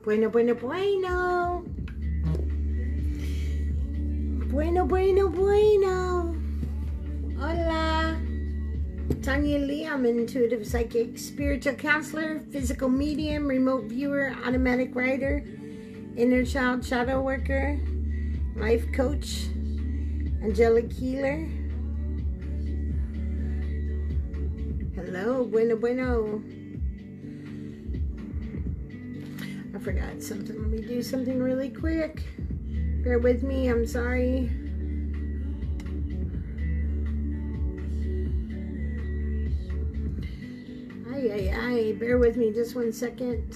Bueno, bueno, bueno. Bueno, bueno, bueno. Hola. Tanya Lee, I'm intuitive psychic, spiritual counselor, physical medium, remote viewer, automatic writer, inner child shadow worker, life coach, angelic healer. Hello, bueno, bueno. I forgot something. Let me do something really quick. Bear with me. I'm sorry. Ay. Bear with me just 1 second.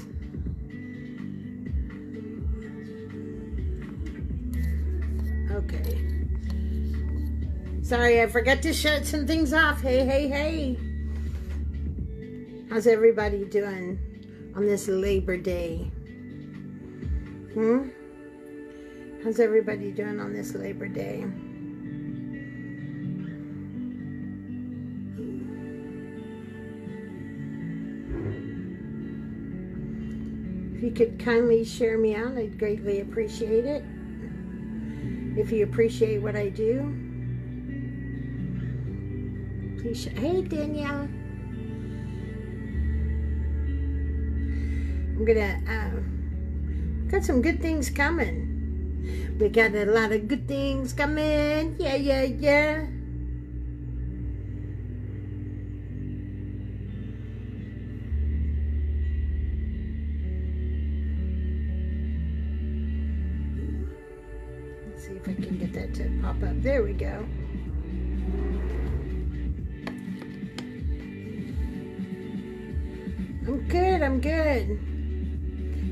Okay. Sorry, I forgot to shut some things off. Hey. How's everybody doing on this Labor Day? How's everybody doing on this Labor Day? If you could kindly share me out, I'd greatly appreciate it. If you appreciate what I do, please share. Hey, Danielle. I'm gonna, got some good things coming. We got a lot of good things coming. Yeah. Let's see if I can get that to pop up. There we go. I'm good.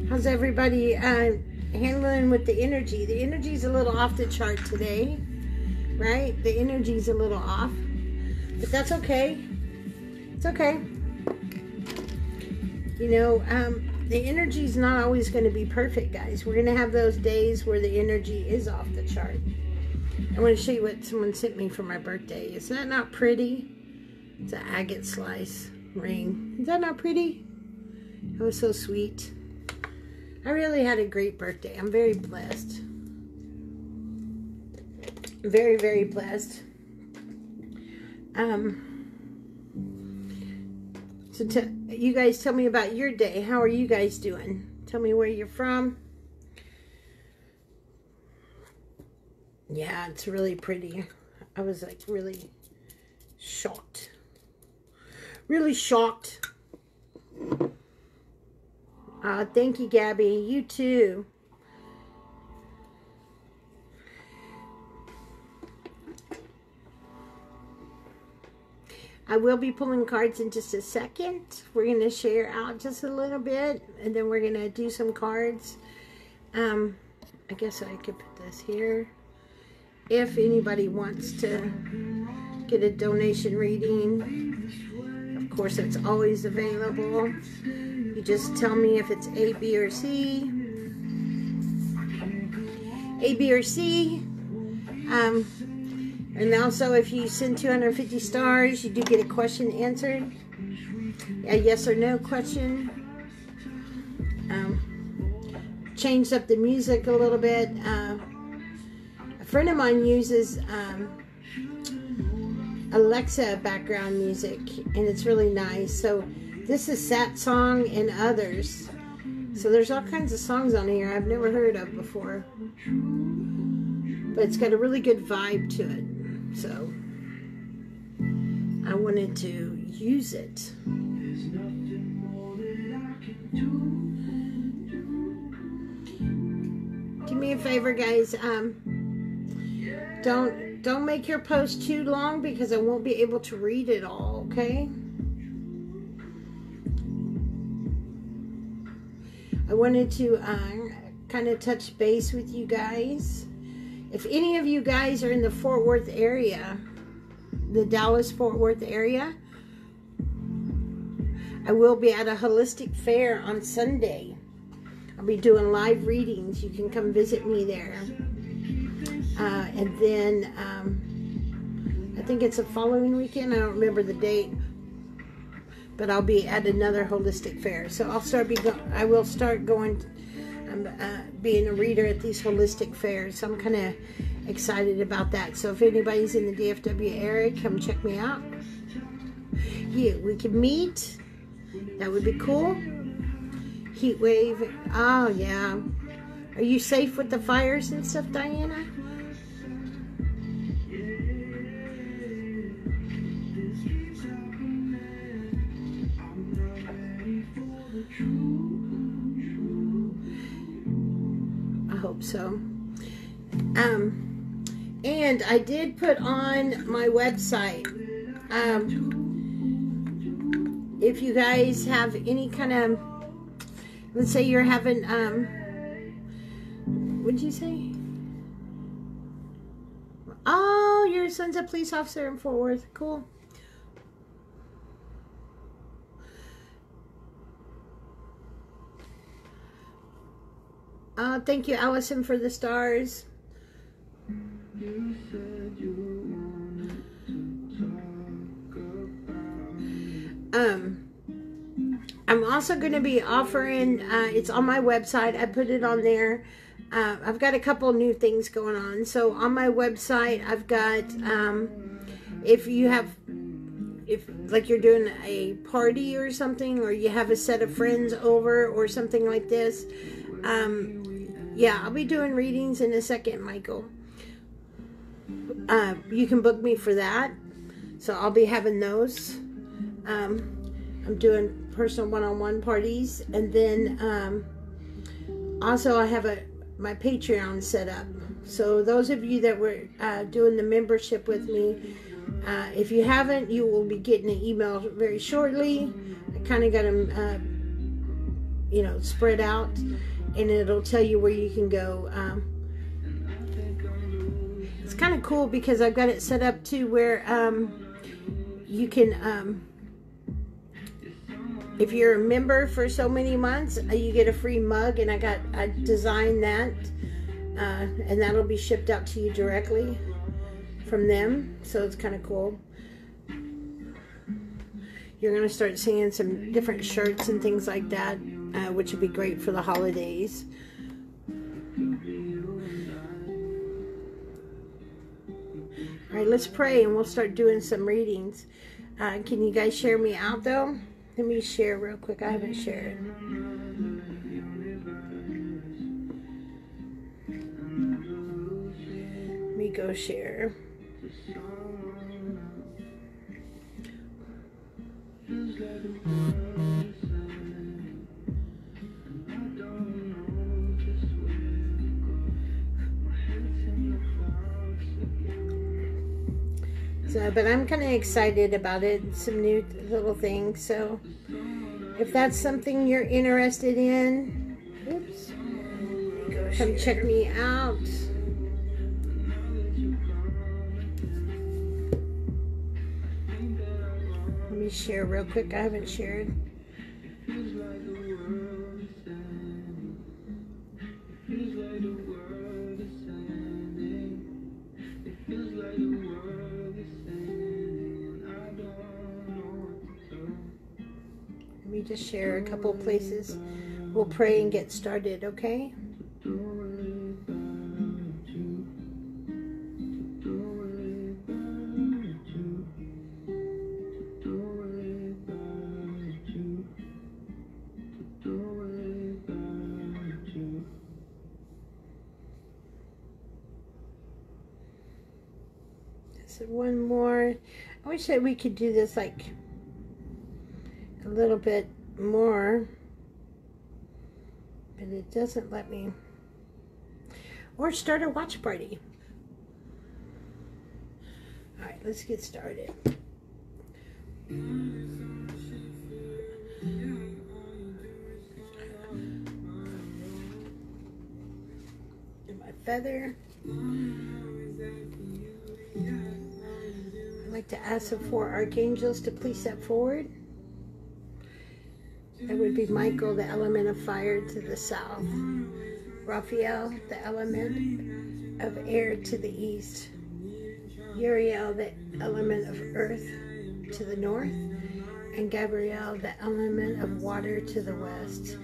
How's everybody handling with the energy? The energy's a little off the chart today, right? The energy's a little off, but that's okay. It's okay. You know, the energy's not always going to be perfect, guys. We're going to have those days where the energy is off the chart. I want to show you what someone sent me for my birthday. Is that not pretty? It's an agate slice ring. Is that not pretty? That was so sweet. I really had a great birthday. I'm very blessed. Very, very blessed. So you guys tell me about your day. How are you guys doing? Tell me where you're from. Yeah, it's really pretty. I was like really shocked. Really shocked. Thank you, Gabby. You too. I will be pulling cards in just a second. We're going to share out just a little bit, and then we're going to do some cards. I guess I could put this here. If anybody wants to get a donation reading, of course, it's always available. You just tell me if it's A, B, or C. A, B, or C. And also, if you send 250 stars, you do get a question answered. A yes or no question. Changed up the music a little bit. A friend of mine uses Alexa background music, and it's really nice. So this is Sat Song and others. So there's all kinds of songs on here I've never heard of before. But it's got a really good vibe to it. So I wanted to use it. Do me a favor, guys. Don't make your post too long because I won't be able to read it all, okay? I wanted to kind of touch base with you guys. If any of you guys are in the Fort Worth area, the Dallas-Fort Worth area, I will be at a holistic fair on Sunday. I'll be doing live readings. You can come visit me there. And then I think it's the following weekend. I don't remember the date, but I'll be at another holistic fair. So I will start going I'm being a reader at these holistic fairs. So I'm kind of excited about that. So if anybody's in the DFW area, come check me out. Yeah, we can meet. That would be cool. Heat wave. Oh, yeah. Are you safe with the fires and stuff, Diana? I hope so. And I did put on my website. If you guys have any kind of, let's say you're having, what'd you say? Oh, your son's a police officer in Fort Worth. Cool. Thank you, Allison, for the stars. I'm also going to be offering, it's on my website. I put it on there. I've got a couple new things going on. So on my website, I've got, if like you're doing a party or something, or you have a set of friends over or something like this, yeah, I'll be doing readings in a second, Michael. You can book me for that. So I'll be having those. I'm doing personal one-on-one parties. And then also I have my Patreon set up. So those of you that were doing the membership with me, if you haven't, you will be getting an email very shortly. I kind of got them, you know, spread out. And it'll tell you where you can go. It's kind of cool because I've got it set up to where you can, if you're a member for so many months, you get a free mug, and I designed that, and that'll be shipped out to you directly from them. So it's kind of cool. You're going to start seeing some different shirts and things like that, which would be great for the holidays. All right, let's pray and we'll start doing some readings. Can you guys share me out though? Let me share real quick. I haven't shared. Let me go share. So, but I'm kind of excited about it. Some new little things. So if that's something you're interested in, oops, come check me out. Let me share real quick. I haven't shared. Let me just share a couple places. We'll pray and get started, okay? So one more. I wish that we could do this like a little bit more, but it doesn't let me. Or start a watch party. All right, let's get started. And my feather. I'd like to ask the 4 archangels to please step forward. That would be Michael, the element of fire, to the south. Raphael, the element of air, to the east. Uriel, the element of earth, to the north. And Gabriel, the element of water, to the west.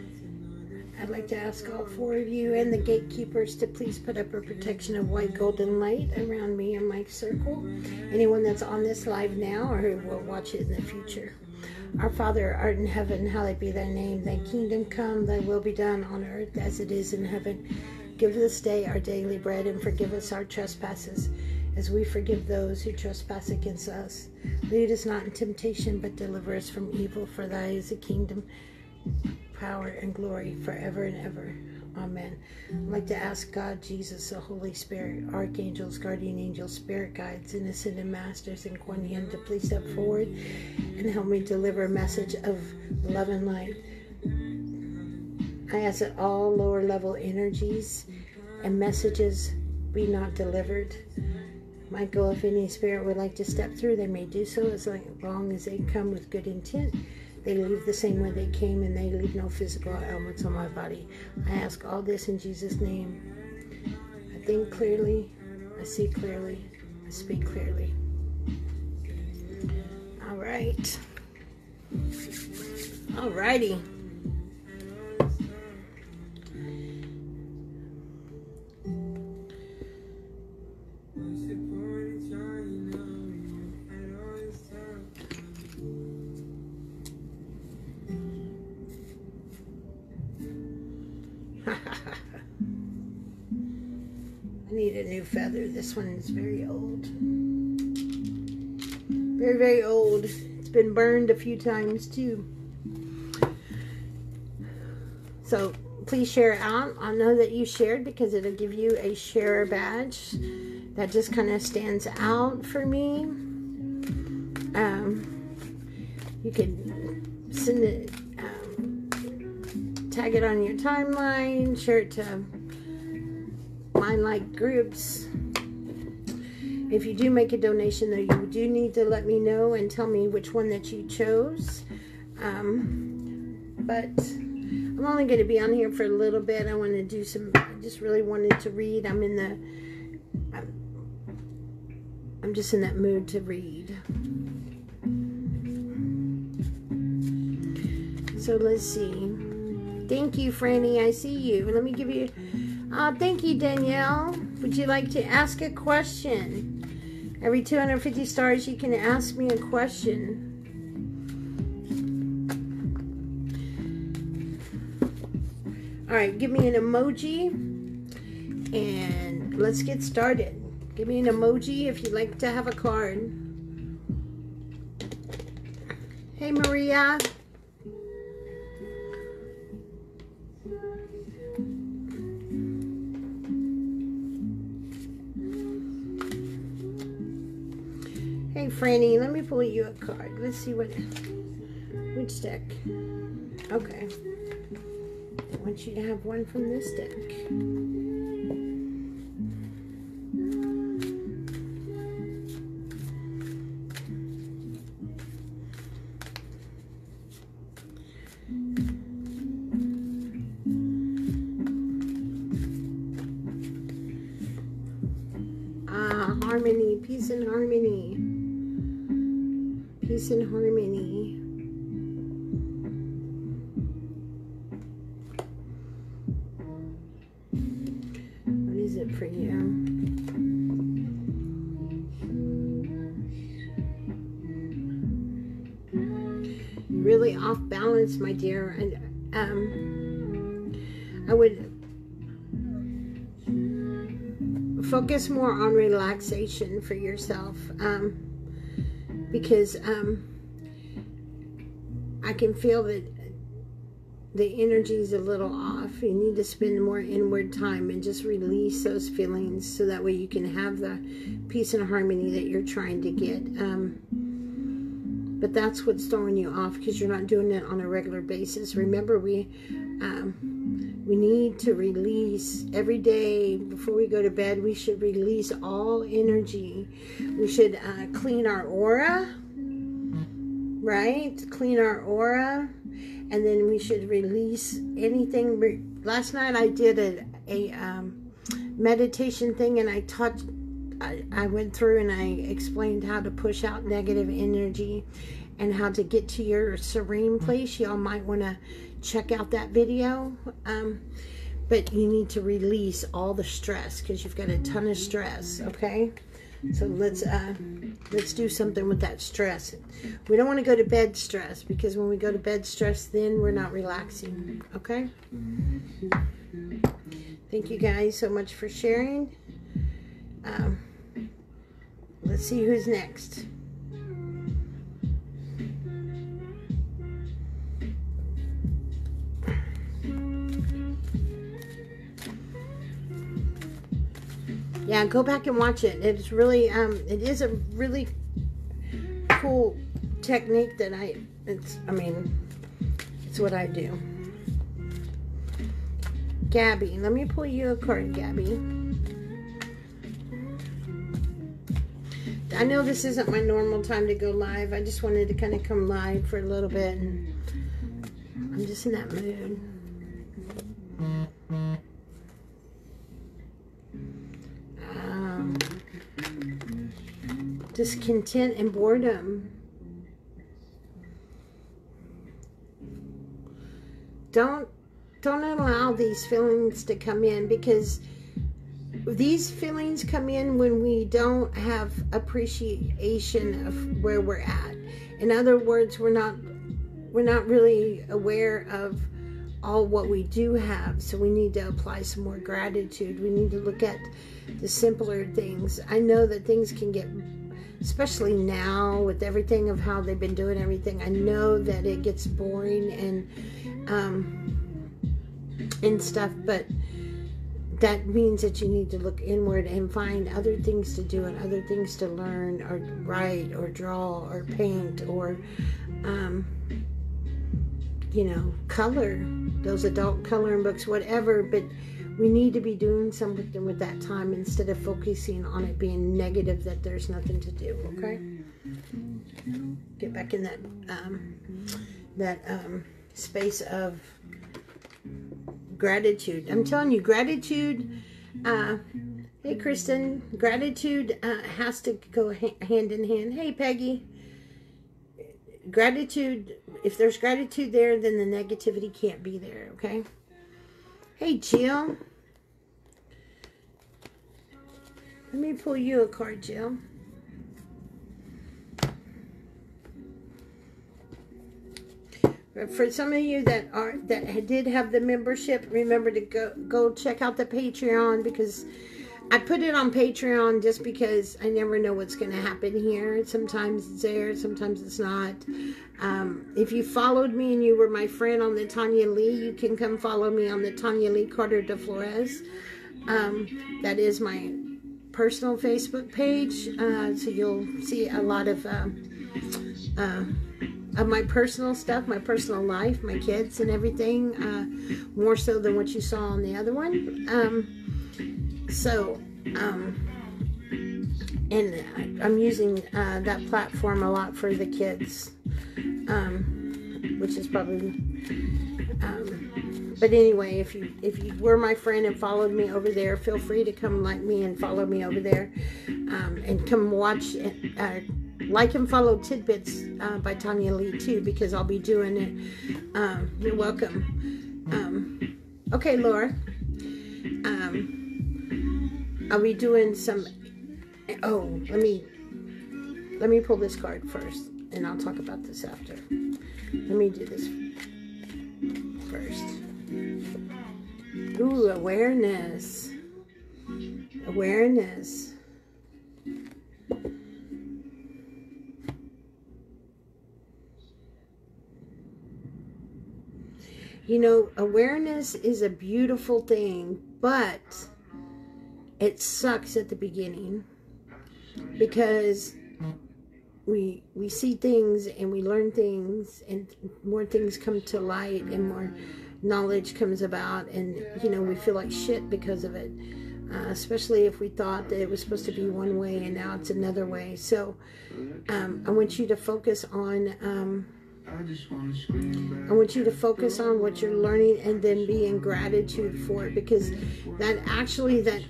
I'd like to ask all 4 of you and the gatekeepers to please put up a protection of white golden light around me and my circle. Anyone that's on this live now or who will watch it in the future. Our Father, art in heaven, hallowed be thy name. Thy kingdom come, thy will be done on earth as it is in heaven. Give this day our daily bread, and forgive us our trespasses, as we forgive those who trespass against us. Lead us not in temptation, but deliver us from evil. For thy is the kingdom, power, and glory forever and ever. Amen. I'd like to ask God, Jesus, the Holy Spirit, archangels, guardian angels, spirit guides, and ascended masters, and Kuan Yin to please step forward and help me deliver a message of love and light. I ask that all lower level energies and messages be not delivered. Michael, if any spirit would like to step through, they may do so as long as they come with good intent. They leave the same way they came, and they leave no physical ailments on my body. I ask all this in Jesus' name. I think clearly, I see clearly, I speak clearly. All right. All righty. I need a new feather. This one is very old. Very, very old. It's been burned a few times too. So please share it out. I'll know that you shared because it'll give you a share badge. That just kind of stands out for me. You can send it, tag it on your timeline, share it to like groups. If you do make a donation, though, you do need to let me know and tell me which one that you chose. But I'm only going to be on here for a little bit. I want to do some, I just really wanted to read. I'm just in that mood to read. So let's see. Thank you, Franny. I see you. Let me give you... thank you, Danielle. Would you like to ask a question? Every 250 stars, you can ask me a question. All right, give me an emoji, and let's get started. Give me an emoji if you'd like to have a card. Hey, Maria. Hey, Franny, let me pull you a card. Let's see which deck. Okay. I want you to have one from this deck. Harmony, peace and harmony. Peace and harmony. What is it for you? You're really off balance, my dear. And I would focus more on relaxation for yourself, because I can feel that the energy is a little off. You need to spend more inward time and just release those feelings so that way you can have the peace and harmony that you're trying to get. But that's what's throwing you off because you're not doing it on a regular basis. Remember, we need to release every day before we go to bed. We should release all energy. We should clean our aura, right? Clean our aura, and then we should release anything. Last night I did a meditation thing, and I went through and I explained how to push out negative energy and how to get to your serene place, y'all might want to check out that video. But you need to release all the stress because you've got a ton of stress, okay? So let's do something with that stress. We don't want to go to bed stressed, because when we go to bed stressed, then we're not relaxing, okay? Thank you guys so much for sharing. Let's see who's next. Yeah, go back and watch it. It's really, it is a really cool technique that it's what I do. Gabby, let me pull you a card, Gabby. I know this isn't my normal time to go live. I just wanted to kind of come live for a little bit, and I'm just in that mood. Discontent and boredom. Don't allow these feelings to come in, because these feelings come in when we don't have appreciation of where we're at. In other words, we're not really aware of all what we do have. So we need to apply some more gratitude. We need to look at the simpler things. I know that things can get, especially now with everything of how they've been doing everything, I know that it gets boring and stuff, but that means that you need to look inward and find other things to do and other things to learn, or write or draw or paint, or color, those adult coloring books, whatever. But we need to be doing something with that time instead of focusing on it being negative, that there's nothing to do, okay? Get back in that space of gratitude. I'm telling you, gratitude, hey Kristen, gratitude has to go hand in hand. Hey Peggy, gratitude, if there's gratitude there, then the negativity can't be there, okay? Hey Jill, let me pull you a card, Jill. For some of you that did have the membership, remember to go check out the Patreon, because I put it on Patreon just because I never know what's going to happen here. Sometimes it's there, sometimes it's not. If you followed me and you were my friend on the Tanya Lee, you can come follow me on the Tanya Lee Carter de Flores. That is my personal Facebook page, so you'll see a lot of my personal stuff, my personal life, my kids and everything, more so than what you saw on the other one. And I'm using that platform a lot for the kids, which is probably, but anyway, if you were my friend and followed me over there, feel free to come like me and follow me over there, and come watch, like and follow Tidbits by Tanya Lee too, because I'll be doing it. You're welcome. Okay, Laura. I'll be doing some. Oh, let me pull this card first, and I'll talk about this after. Let me do this first. Ooh, awareness. Awareness. You know, awareness is a beautiful thing, but it sucks at the beginning, because we see things and we learn things, and more things come to light and more knowledge comes about, and we feel like shit because of it, especially if we thought that it was supposed to be one way and now it's another way. So I want you to focus on I want you to focus on what you're learning and then be in gratitude for it, because that actually, that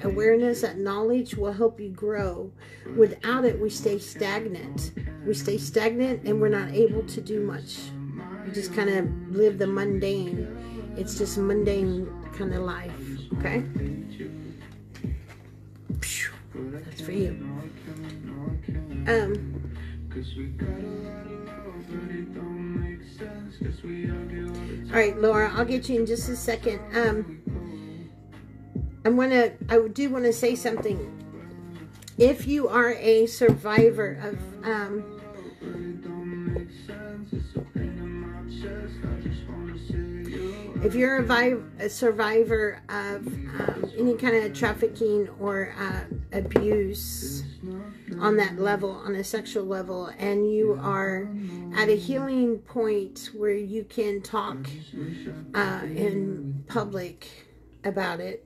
awareness, that knowledge will help you grow. Without it, we stay stagnant. We stay stagnant and we're not able to do much. We just kind of live the mundane. It's just mundane kind of life, okay? That's for you. All right, Laura, I'll get you in just a second. I do want to say something. If you are a survivor of if you're a survivor of any kind of trafficking or abuse on that level, on a sexual level, and you are at a healing point where you can talk in public about it.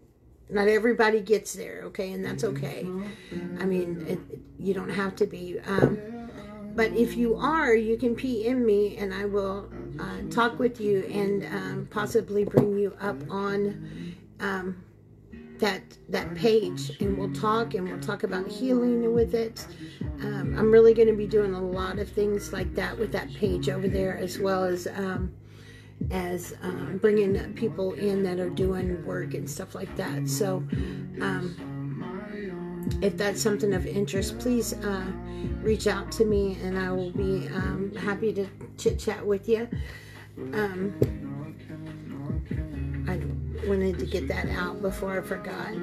Not everybody gets there, okay, and that's okay. I mean, you don't have to be. But if you are, you can PM me, and I will talk with you and possibly bring you up on that page, and we'll talk about healing with it. I'm really going to be doing a lot of things like that with that page over there, as well as bringing people in that are doing work and stuff like that. So if that's something of interest, please reach out to me, and I will be happy to chit chat with you. I wanted to get that out before I forgot.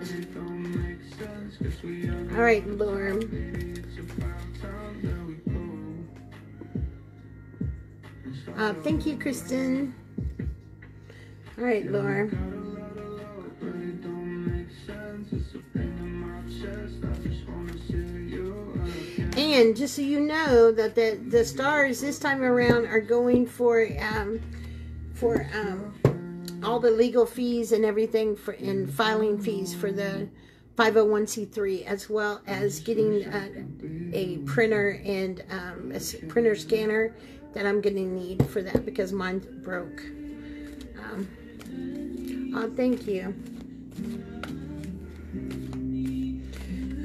All right, Laura. Thank you, Kristen. All right, Laura. And just so you know, that the stars this time around are going for all the legal fees and everything and filing fees for the 501c3, as well as getting a printer and a printer scanner that I'm going to need for that, because mine broke. Oh, thank you.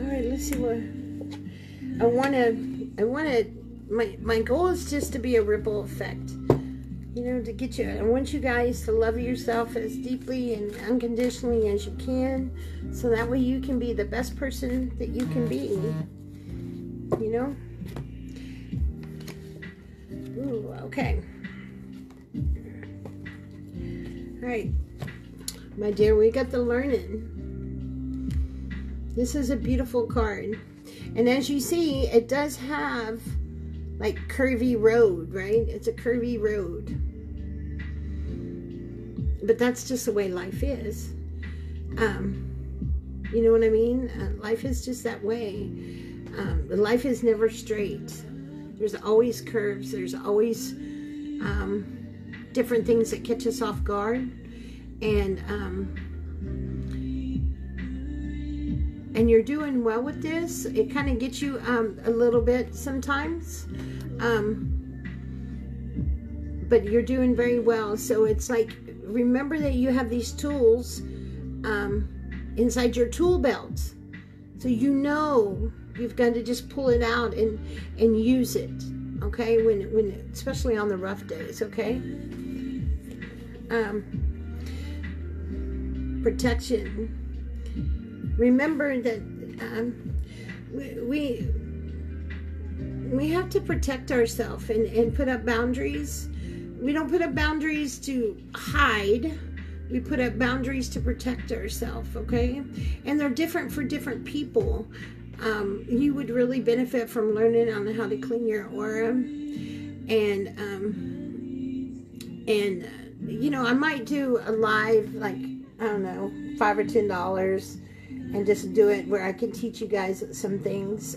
All right, let's see what I want to. My goal is just to be a ripple effect. You know, to get you. I want you guys to love yourself as deeply and unconditionally as you can, so that way you can be the best person that you can be. You know. Ooh, okay. All right, my dear, we got the learning. This is a beautiful card. And as you see, it does have like curvy road, right? It's a curvy road. But that's just the way life is. You know what I mean? Life is just that way. Life is never straight. There's always curves. There's always different things that catch us off guard. And you're doing well with this. It kind of gets you a little bit sometimes. But you're doing very well. So it's like, remember that you have these tools inside your tool belt. So you know you've got to just pull it out and use it. Okay? When especially on the rough days, okay? Protection. Remember that we have to protect ourselves and put up boundaries. We don't put up boundaries to hide. We put up boundaries to protect ourselves, okay? And they're different for different people. You would really benefit from learning on how to clean your aura. And you know, I might do a live, like, I don't know, $5 or $10, and just do it where I can teach you guys some things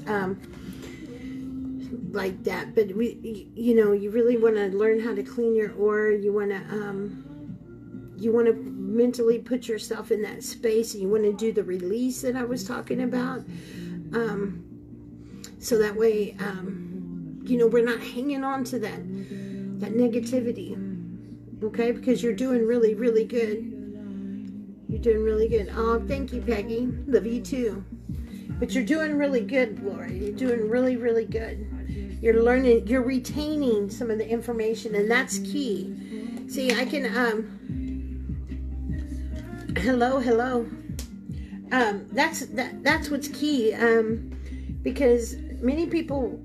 like that. But you know, you really want to learn how to clean your aura. You want to mentally put yourself in that space, and you want to do the release that I was talking about. So that way, you know, we're not hanging on to that that negativity. Okay, because you're doing really, really good. You're doing really good. Oh, thank you, Peggy. Love you too. But you're doing really good, Laura. You're doing really, really good. You're learning, you're retaining some of the information, and that's key. See, I can, hello. That's what's key. Because many people,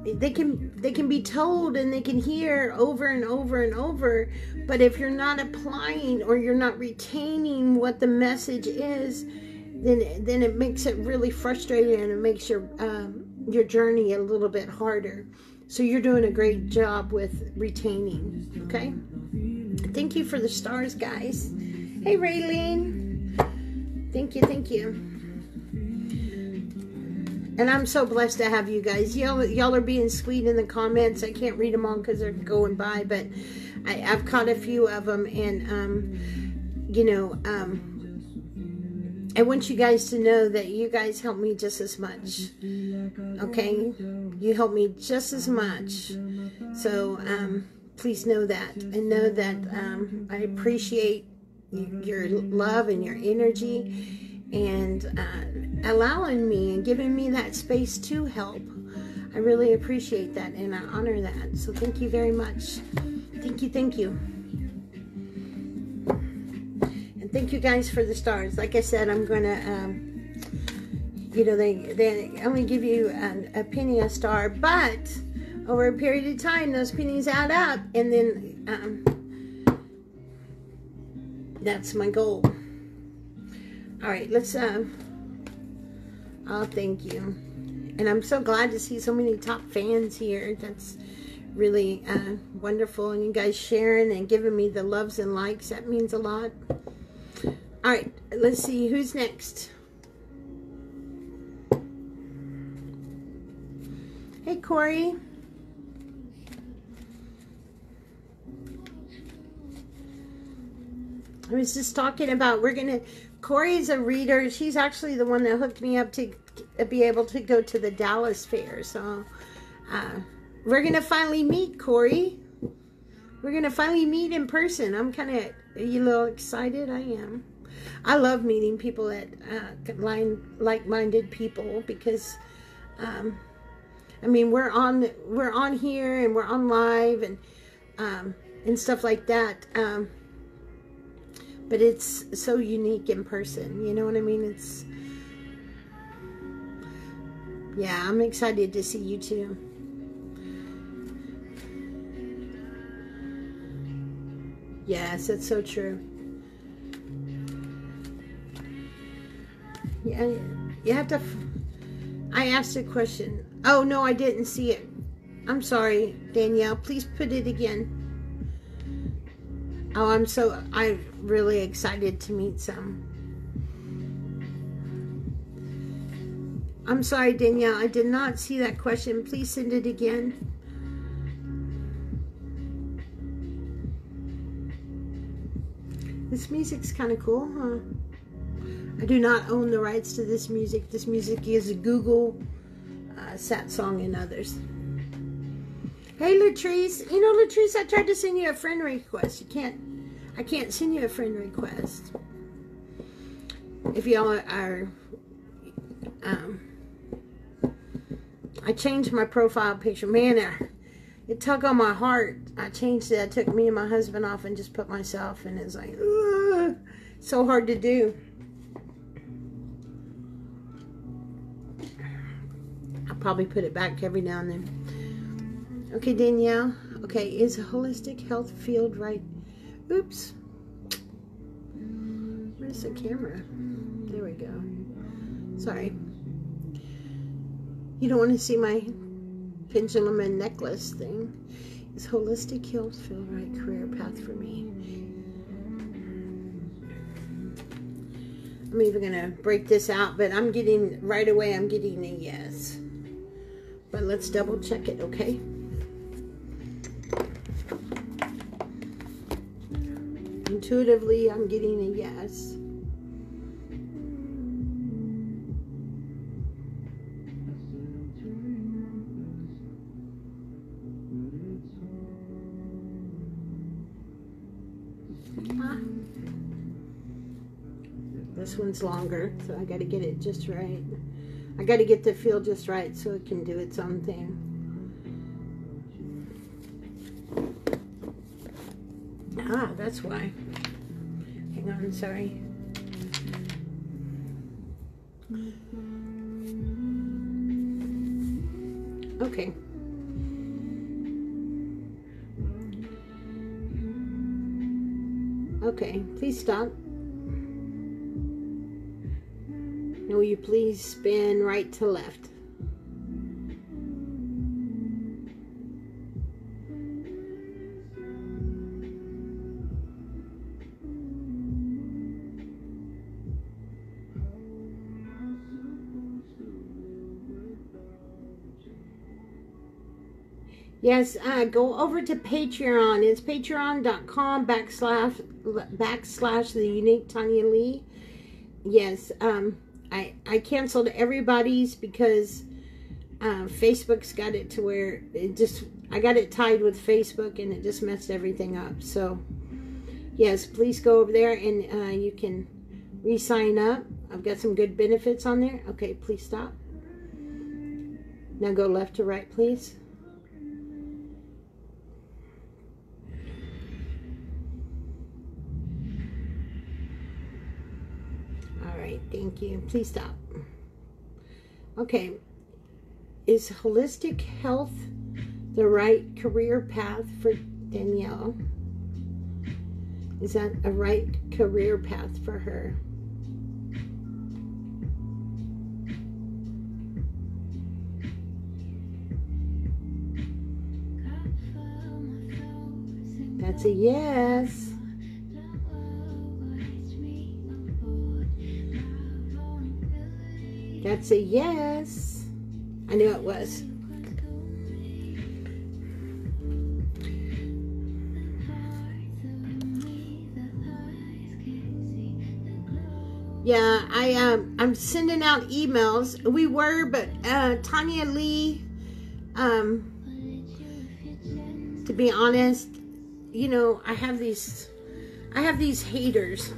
they can be told and they can hear over and over and over, but if you're not applying or you're not retaining what the message is, then it makes it really frustrating, and it makes your journey a little bit harder. So you're doing a great job with retaining. Okay, thank you for the stars, guys. Hey, Raylene, thank you. And I'm so blessed to have you guys. Y'all are being sweet in the comments. I can't read them all because they're going by, but I've caught a few of them, and I want you guys to know that you guys help me just as much. Okay, you help me just as much. So please know that, and know that I appreciate your love and your energy, and allowing me and giving me that space to help. I really appreciate that, and I honor that. So thank you very much. Thank you. And thank you guys for the stars. Like I said, I'm gonna they only give you a penny a star, but over a period of time those pennies add up, and then that's my goal. All right, let's oh, thank you. And I'm so glad to see so many top fans here. That's really wonderful. And you guys sharing and giving me the loves and likes. That means a lot. All right, let's see who's next. Hey, Corey. I was just talking about, Corey's a reader. She's actually the one that hooked me up to be able to go to the Dallas Fair. So we're going to finally meet, Corey. We're going to finally meet in person. I'm kind of a little excited. I am. I love meeting people that like-minded people, because I mean, we're on here and we're on live and stuff like that. But it's so unique in person. You know what I mean? Yeah, I'm excited to see you too. Yes, that's so true. Yeah, you have to. I asked a question. Oh, no, I didn't see it. I'm sorry, Danielle. Please put it again. Oh, I'm really excited to meet some. I'm sorry, Danielle. I did not see that question. Please send it again. This music's kind of cool, huh? I do not own the rights to this music. This music is a Google Sat Song and others. Hey, Latrice. You know, Latrice, I tried to send you a friend request. I can't send you a friend request. If y'all are, I changed my profile picture. Man, it tug on my heart. I changed it. I took me and my husband off and just put myself, and it's like, ugh, so hard to do. I'll probably put it back every now and then. Okay, Danielle. Okay, is a holistic health field right? Oops. Where's the camera? There we go. Sorry. You don't want to see my pendulum and necklace thing. Is holistic health field right career path for me? I'm even going to break this out, but I'm getting, right away, I'm getting a yes. But let's double check it, okay? Intuitively, I'm getting a yes. This one's longer, so I got to get it just right. I got to get the feel just right so it can do its own thing. Ah, that's why. Hang on, sorry. Okay. Okay, please stop. Now will you please spin right to left? Yes, go over to Patreon. It's patreon.com// the unique Tanya Lee. Yes, I canceled everybody's because Facebook's got it to where I got it tied with Facebook and it just messed everything up. So yes, please go over there and you can re-sign up. I've got some good benefits on there. Okay, please stop. Now go left to right, please. Thank you. Please stop. Okay. Is holistic health the right career path for Danielle? Is that a right career path for her? That's a yes. That's a yes. I knew it was. Yeah, I'm sending out emails. We were, but Tanya Lee, to be honest, you know, I have these haters.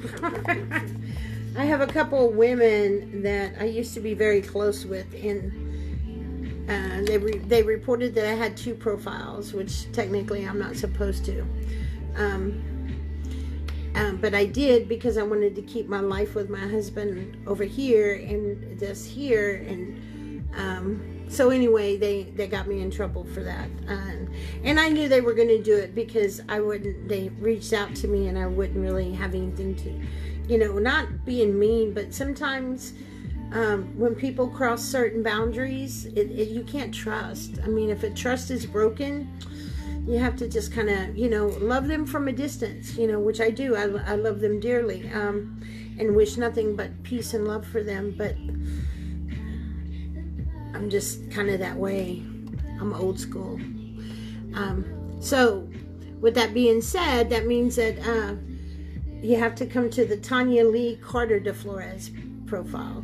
I have a couple of women that I used to be very close with, and they reported that I had 2 profiles, which technically I'm not supposed to. But I did because I wanted to keep my life with my husband over here and this here, and so anyway, they got me in trouble for that, and I knew they were going to do it because they reached out to me and I wouldn't really have anything to, you know, not being mean, but sometimes when people cross certain boundaries, you can't trust. I mean, if a trust is broken, you have to just kind of, you know, love them from a distance, you know, which I do. I love them dearly, and wish nothing but peace and love for them, but I'm just kind of that way. I'm old school. So with that being said, that means that you have to come to the Tanya Lee Carter de Flores profile,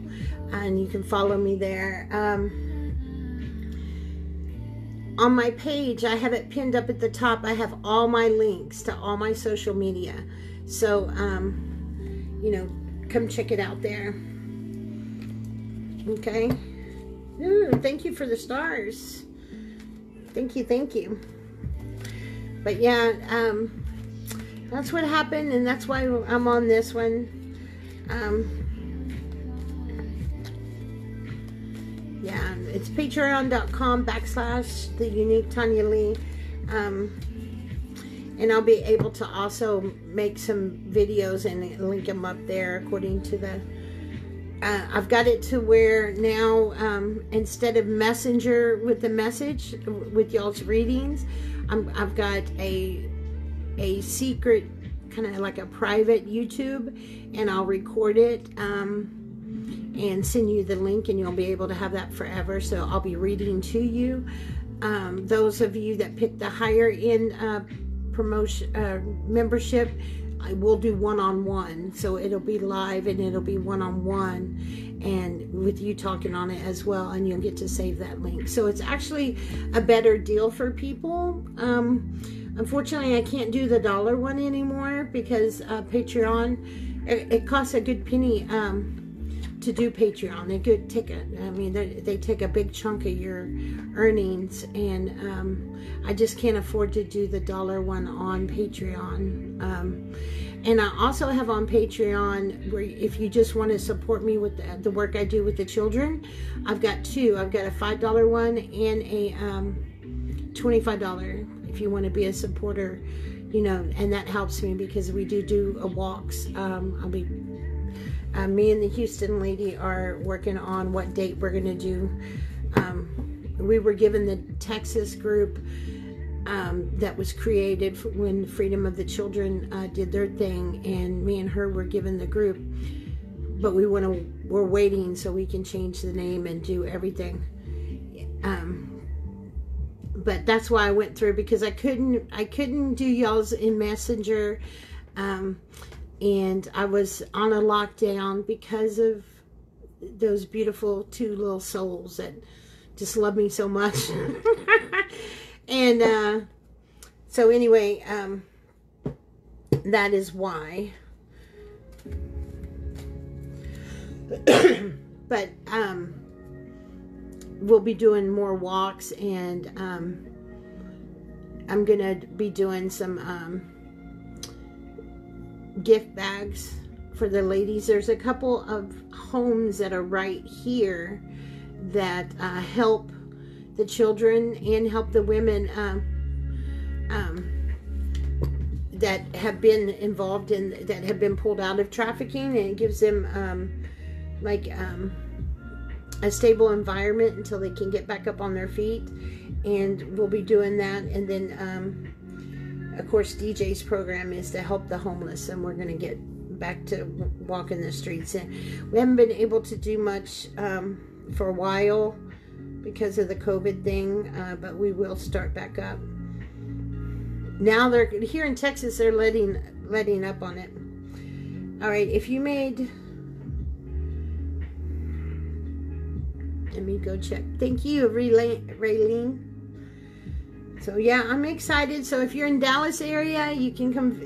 and you can follow me there. On my page, I have it pinned up at the top. I have all my links to all my social media. So, you know, come check it out there. Okay. Ooh, thank you for the stars. Thank you, thank you. But yeah, that's what happened, and that's why I'm on this one. Yeah, it's patreon.com / the unique Tanya Lee. And I'll be able to also make some videos and link them up there according to the I've got it to where now instead of Messenger with the message with y'all's readings, I've got a secret, kind of like a private YouTube, and I'll record it and send you the link, and you'll be able to have that forever. So I'll be reading to you. Those of you that pick the higher end promotion membership, I will do one-on-one, so it'll be live and it'll be one-on-one, and with you talking on it as well, and you'll get to save that link. So it's actually a better deal for people. Unfortunately, I can't do the $1 one anymore because Patreon it costs a good penny to do Patreon. They could take they take a big chunk of your earnings, and I just can't afford to do the $1 one on Patreon. And I also have on Patreon, where if you just want to support me with the work I do with the children, I've got two. I've got a $5 one and a $25 if you want to be a supporter, you know, and that helps me because we do walks. Me and the Houston lady are working on what date we're going to do. We were given the Texas group that was created when Freedom of the Children did their thing, and me and her were given the group, but we're waiting so we can change the name and do everything. But that's why I went through, because I couldn't do y'all's in Messenger, and I was on a lockdown because of those beautiful two little souls that just love me so much. And so anyway, that is why. But we'll be doing more walks, and I'm gonna be doing some gift bags for the ladies. There's a couple of homes that are right here that help the children and help the women that have been involved in, that have been pulled out of trafficking, and it gives them a stable environment until they can get back up on their feet. And we'll be doing that. And then of course DJ's program is to help the homeless, and we're going to get back to walking the streets. And we haven't been able to do much for a while because of the COVID thing, but we will start back up. Now they're here in Texas, they're letting up on it. All right, if you made, let me go check. Thank you, Raylene. So yeah, I'm excited. So if you're in Dallas area, you can come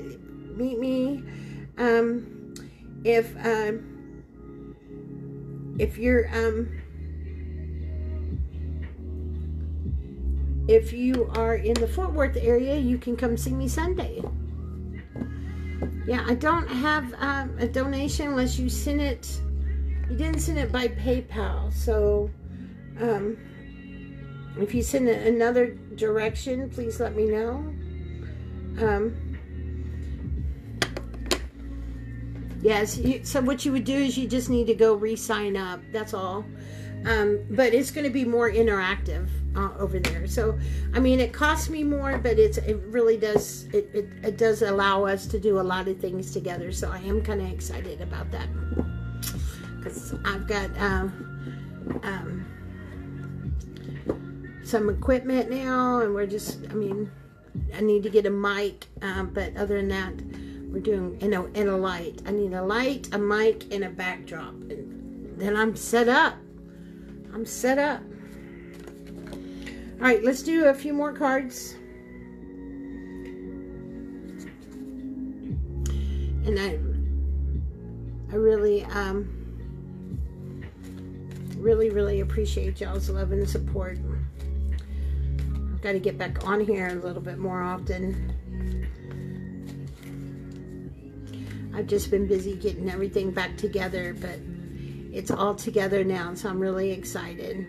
meet me. If you're if you are in the Fort Worth area, you can come see me Sunday. Yeah, I don't have a donation unless you send it. You didn't send it by PayPal, so if you send it another direction, please let me know. Yes, so what you would do is you just need to go re-sign up. That's all. But it's going to be more interactive over there. So, I mean, it costs me more, but it really does, it does allow us to do a lot of things together. So I am kind of excited about that, because I've got some equipment now, and we're just, I mean, I need to get a mic, but other than that, we're doing, and a light. I need a light, a mic, and a backdrop, and then I'm set up. I'm set up. All right, let's do a few more cards. And I really, really appreciate y'all's love and support. I've got to get back on here a little bit more often. I've just been busy getting everything back together, but it's all together now, so I'm really excited.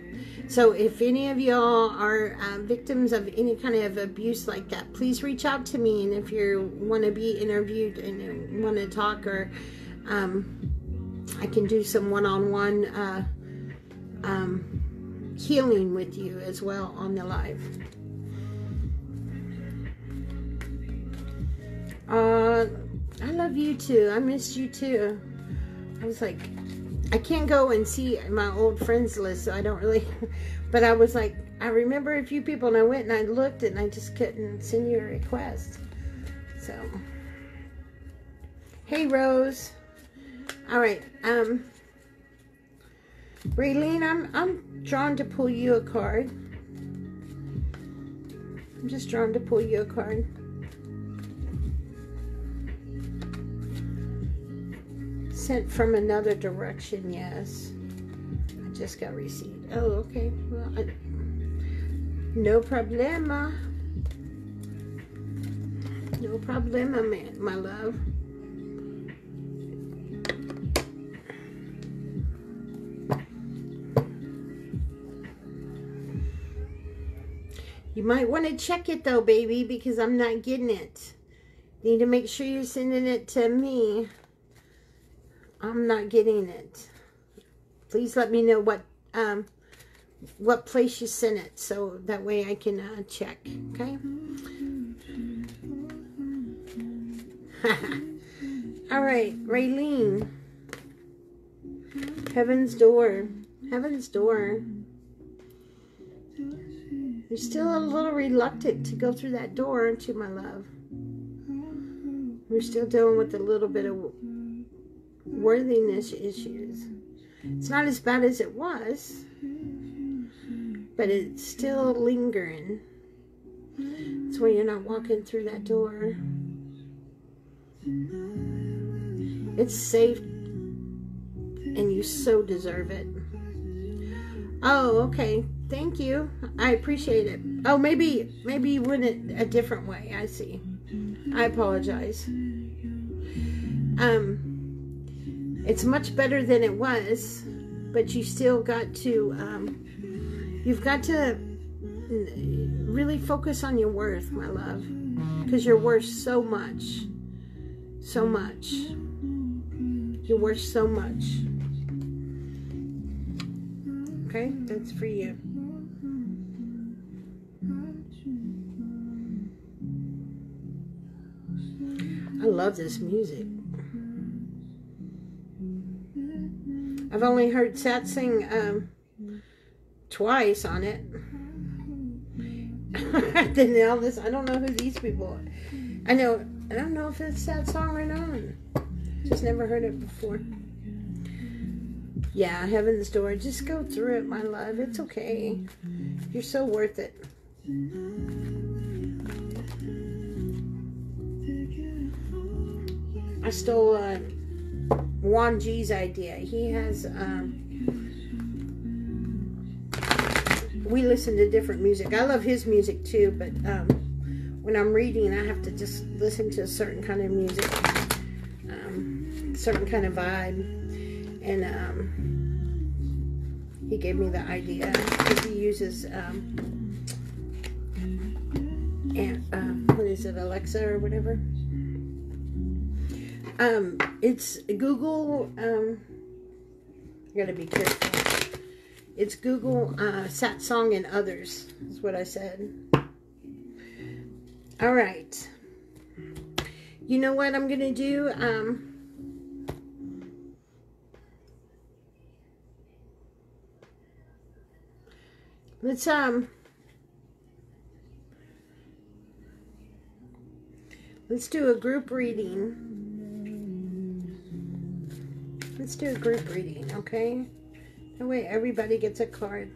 So if any of y'all are victims of any kind of abuse like that, please reach out to me. And if you want to be interviewed and want to talk, or I can do some one-on-one healing with you as well on the live. I love you too. I missed you too. I was like, I can't go and see my old friends list, so I don't really, but I was like, I remember a few people, and I went and I looked, and I just couldn't send you a request. So, hey Rose. All right, Raylene, I'm drawn to pull you a card. I'm just drawn to pull you a card. Sent from another direction, yes. I just got receipt. Oh, okay. Well, no problema. No problema, man, my love. You might want to check it though, baby, because I'm not getting it. Need to make sure you're sending it to me. I'm not getting it. Please let me know what place you sent it, so that way I can check. Okay. All right, Raylene. Heaven's door. Heaven's door. You're still a little reluctant to go through that door, aren't you, my love? We're still dealing with a little bit of worthiness issues. It's not as bad as it was, but it's still lingering. That's why you're not walking through that door. It's safe, and you so deserve it. Oh, okay. Thank you. I appreciate it. Oh, maybe you went it a different way. I see. I apologize. It's much better than it was, but you still got to, you've got to really focus on your worth, my love, because you're worth so much. So much. You're worth so much. Okay, that's for you. I love this music. I've only heard Sat sing twice on it. Then Elvis, I don't know who these people are. I don't know if it's that song or not. Just never heard it before. Yeah, Heaven's Door. Just go through it, my love. It's okay. You're so worth it. I stole Juan G's idea. He has, we listen to different music. I love his music too, but when I'm reading, I have to just listen to a certain kind of music, certain kind of vibe. And he gave me the idea. He uses, what is it, Alexa or whatever? It's Google, I gotta be careful. It's Google, Sat Song and Others, is what I said. All right. You know what I'm gonna do? Let's do a group reading. Let's do a group reading, okay? That way everybody gets a card.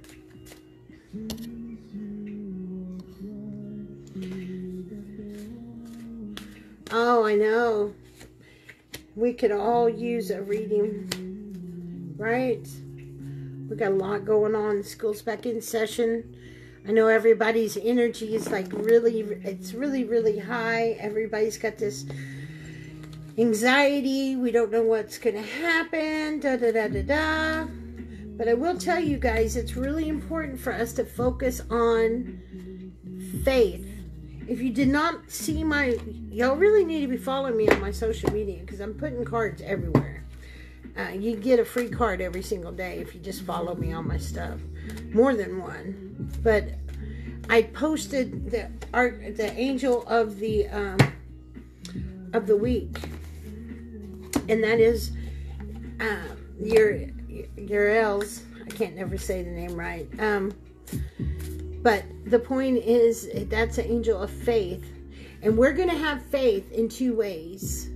Oh, I know. We could all use a reading, right? We got a lot going on. School's back in session. I know everybody's energy is like it's really high. Everybody's got this anxiety. We don't know what's going to happen. But I will tell you guys, it's really important for us to focus on faith. If you did not see y'all really need to be following me on my social media, because I'm putting cards everywhere. You get a free card every single day if you just follow me on my stuff. More than one. But I posted the angel of the week. And that is Uriel's. I can't never say the name right. But the point is, that's an angel of faith. And we're going to have faith in two ways.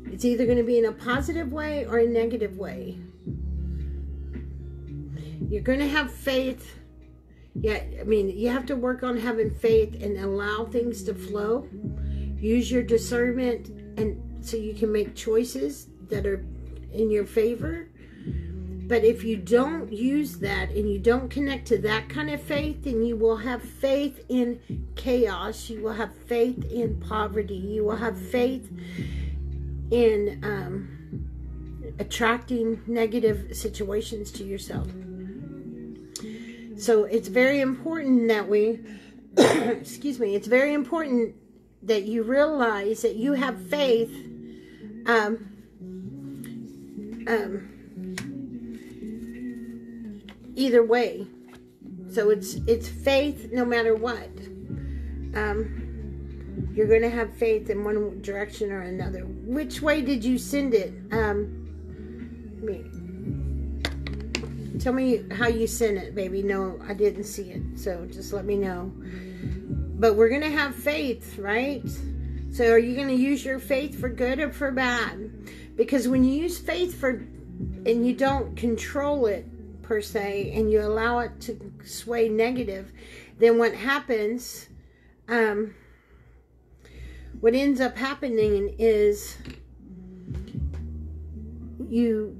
It's either going to be in a positive way or a negative way. You're going to have faith. Yeah, I mean, you have to work on having faith and allow things to flow. Use your discernment, and so you can make choices that are in your favor. But if you don't use that and you don't connect to that kind of faith, then you will have faith in chaos. You will have faith in poverty. You will have faith in attracting negative situations to yourself. So it's very important that we, excuse me, it's very important that you realize that you have faith either way. So it's faith no matter what. You're going to have faith in one direction or another. Which way did you send it? Tell me how you sent it, baby. No, I didn't see it. So just let me know. But we're going to have faith, right? So are you going to use your faith for good or for bad? Because when you use faith for, and you don't control it per se, and you allow it to sway negative, then what happens, what ends up happening is you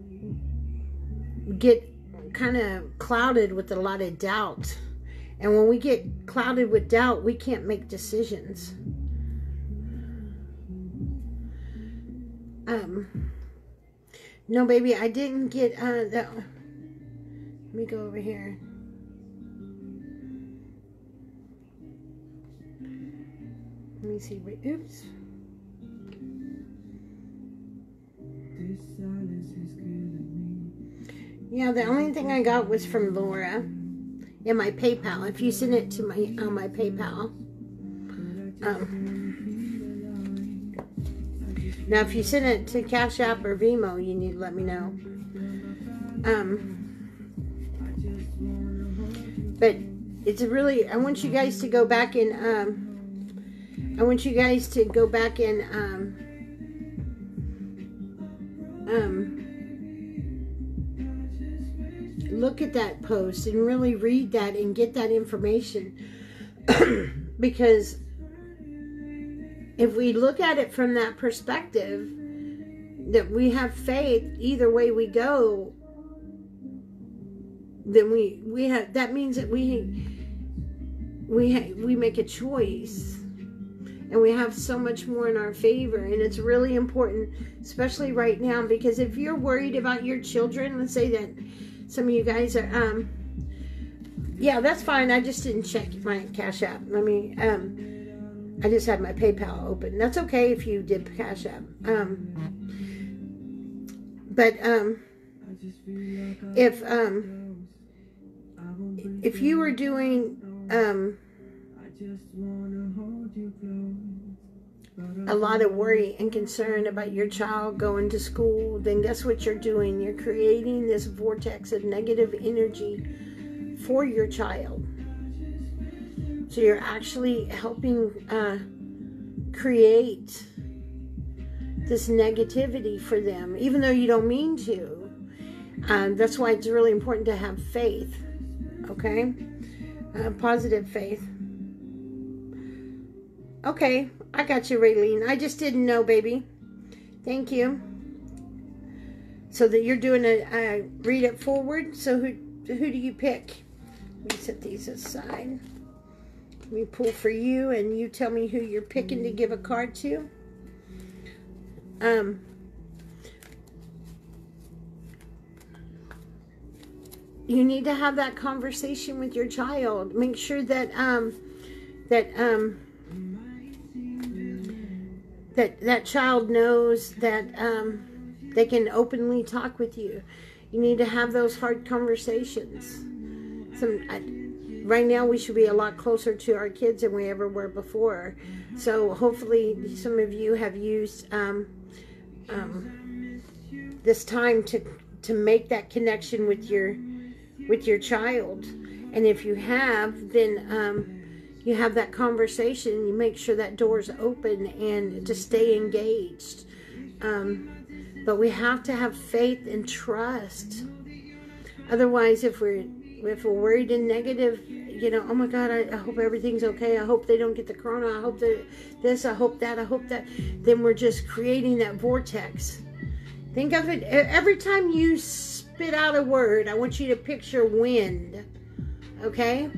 get kind of clouded with a lot of doubt. And when we get clouded with doubt, we can't make decisions. No, baby, I didn't get that. Let me go over here. Let me see. Wait, oops. Yeah, the only thing I got was from Laura. Yeah, my PayPal. If you send it to my my PayPal. Now, if you send it to Cash App or Venmo, you need to let me know. But it's a really, I want you guys to go back and, look at that post and really read that and get that information. Because if we look at it from that perspective, that we have faith either way we go, then we have, that means that we make a choice, and we have so much more in our favor. And it's really important, especially right now, because if you're worried about your children, let's say that some of you guys are, yeah, that's fine. I just didn't check my Cash App. Let me, I just had my PayPal open. That's okay if you did Cash App. But if you were doing a lot of worry and concern about your child going to school, then guess what you're doing? You're creating this vortex of negative energy for your child. So you're actually helping create this negativity for them, even though you don't mean to. That's why it's really important to have faith, okay? Positive faith. Okay, I got you, Raylene. I just didn't know, baby. Thank you. So that you're doing a read it forward. So who do you pick? Let me set these aside. Let me pull for you, and you tell me who you're picking to give a card to. You need to have that conversation with your child. Make sure that that child knows that they can openly talk with you. You need to have those hard conversations. Right now, we should be a lot closer to our kids than we ever were before. So hopefully, some of you have used this time to make that connection with your child. And if you have, then you have that conversation. You make sure that door's open and to stay engaged. But we have to have faith and trust. Otherwise, if we're worried and negative, you know, oh my God, I hope everything's okay. I hope they don't get the corona. I hope that this, I hope that, I hope that. Then we're just creating that vortex. Think of it, every time you spit out a word, I want you to picture wind, okay?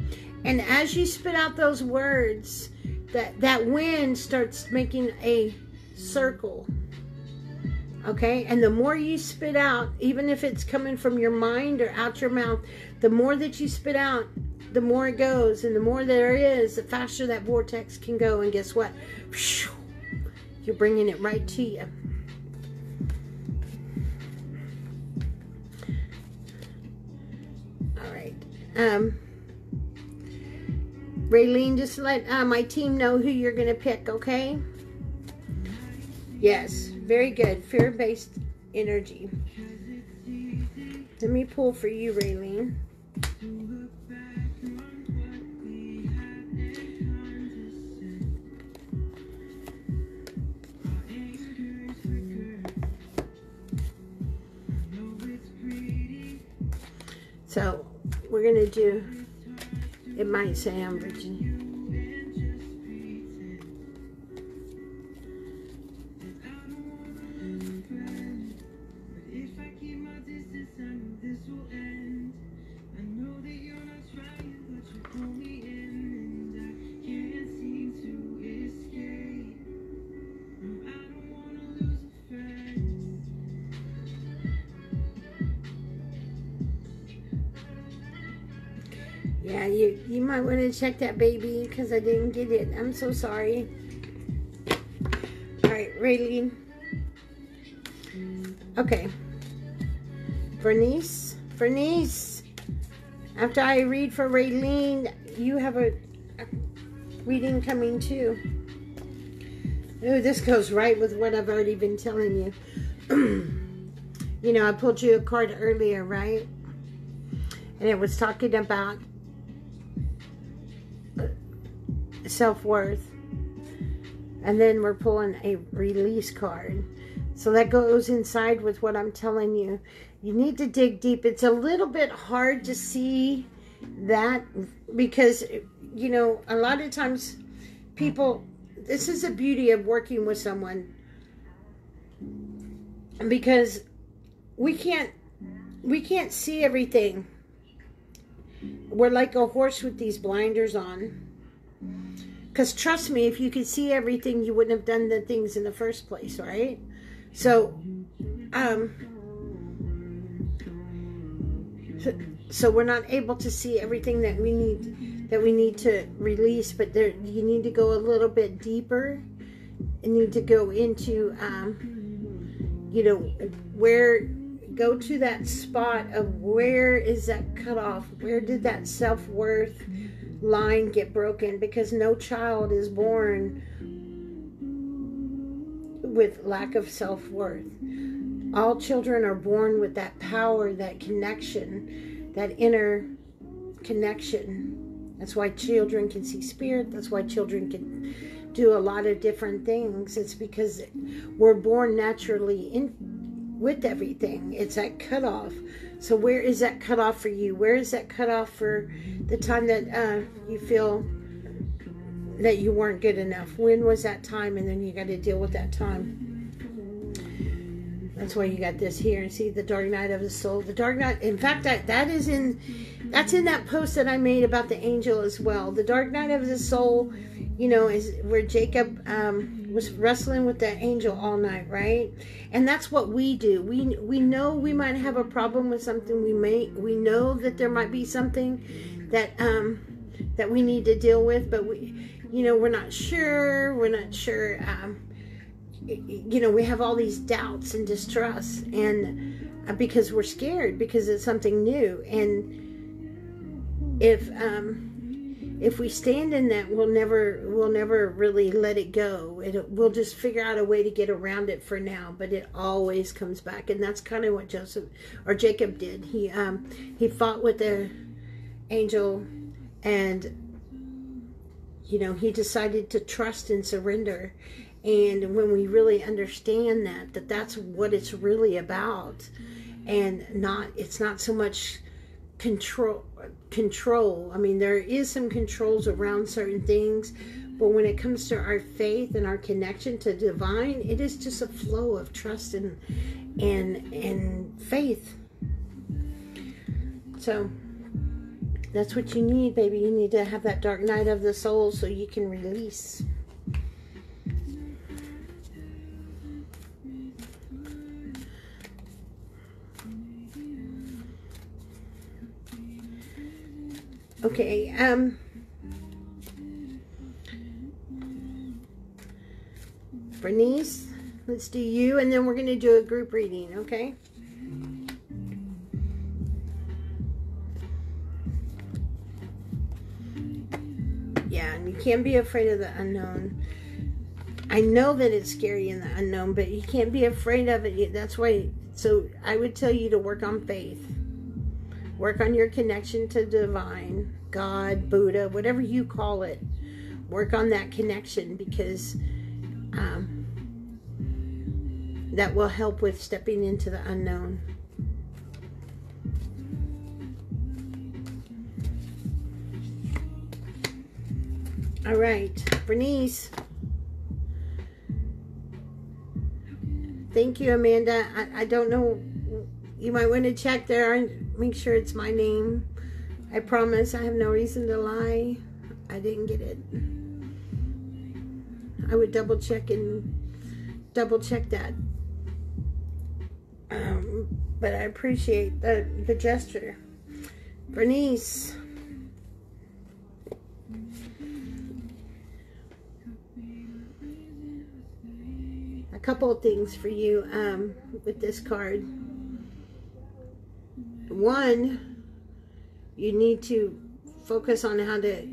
And as you spit out those words, that wind starts making a circle, okay? And the more you spit out, even if it's coming from your mind or out your mouth, the more that you spit out, the more it goes, and the more there is, the faster that vortex can go. And guess what? You're bringing it right to you. All right. Raylene, just let my team know who you're going to pick, okay? Yes, very good. Fear-based energy. Let me pull for you, Raylene. So, we're going to do, it might say I'm Virginia. Yeah, you might want to check that, baby, because I didn't get it. I'm so sorry. All right, Raylene. Okay. Bernice. After I read for Raylene, you have a reading coming too. Ooh, this goes right with what I've already been telling you. You know, I pulled you a card earlier, right? And it was talking about self-worth, and then we're pulling a release card, so that goes inside with what I'm telling you. You need to dig deep. It's a little bit hard to see that because, you know, a lot of times people, this is the beauty of working with someone, because we can't see everything. We're like a horse with these blinders on. Because trust me, if you could see everything, you wouldn't have done the things in the first place, right? So, so we're not able to see everything that we need to release. But there, you need to go a little bit deeper. You need to go into, you know, go to that spot of where is that cutoff? Where did that self-worth line get broken? Because no child is born with lack of self-worth. All children are born with that power, that connection, that inner connection. That's why children can see spirit. That's why children can do a lot of different things. It's because we're born naturally with everything. It's that cutoff. So where is that cutoff for you? Where is that cutoff for the time that you feel that you weren't good enough? When was that time? And then you got to deal with that time. That's why you got this here. See the dark night of the soul. The dark night. In fact, that's in that post that I made about the angel as well. The dark night of the soul, you know, is where Jacob was wrestling with that angel all night, right? And that's what we do. We know we might have a problem with something. We know that there might be something that that we need to deal with, but we're not sure. You know, we have all these doubts and distrust, and because we're scared, because it's something new. And if we stand in that, we'll never really let it go. We'll just figure out a way to get around it for now, but it always comes back. And that's kind of what Jacob did. He fought with the angel, and you know, he decided to trust and surrender. And when we really understand that's what it's really about, and it's not so much control. I mean, there is some controls around certain things, But when it comes to our faith and our connection to divine, it is just a flow of trust and faith. So that's what you need, baby. You need to have that dark night of the soul so you can release. Okay, Bernice, let's do you, and then we're going to do a group reading, okay? Yeah, and you can't be afraid of the unknown. I know that it's scary in the unknown, but you can't be afraid of it. That's why, so I would tell you to work on faith. Work on your connection to divine, God, Buddha, whatever you call it. Work on that connection, because that will help with stepping into the unknown. All right, Bernice. Thank you, Amanda. I don't know. You might want to check there and make sure it's my name. I promise I have no reason to lie. I didn't get it. I would double check that. But I appreciate the gesture. Bernice. A couple of things for you with this card. One, you need to focus on how to,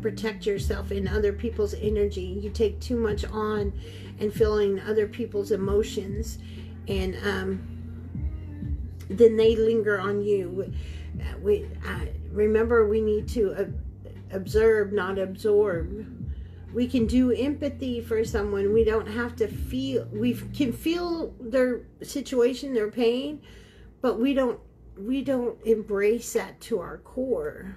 protect yourself in other people's energy. You take too much on and feeling other people's emotions, and then they linger on you. Remember, we need to observe, not absorb. We can do empathy for someone. We don't have to feel. We can feel their situation, their pain, but we don't embrace that to our core.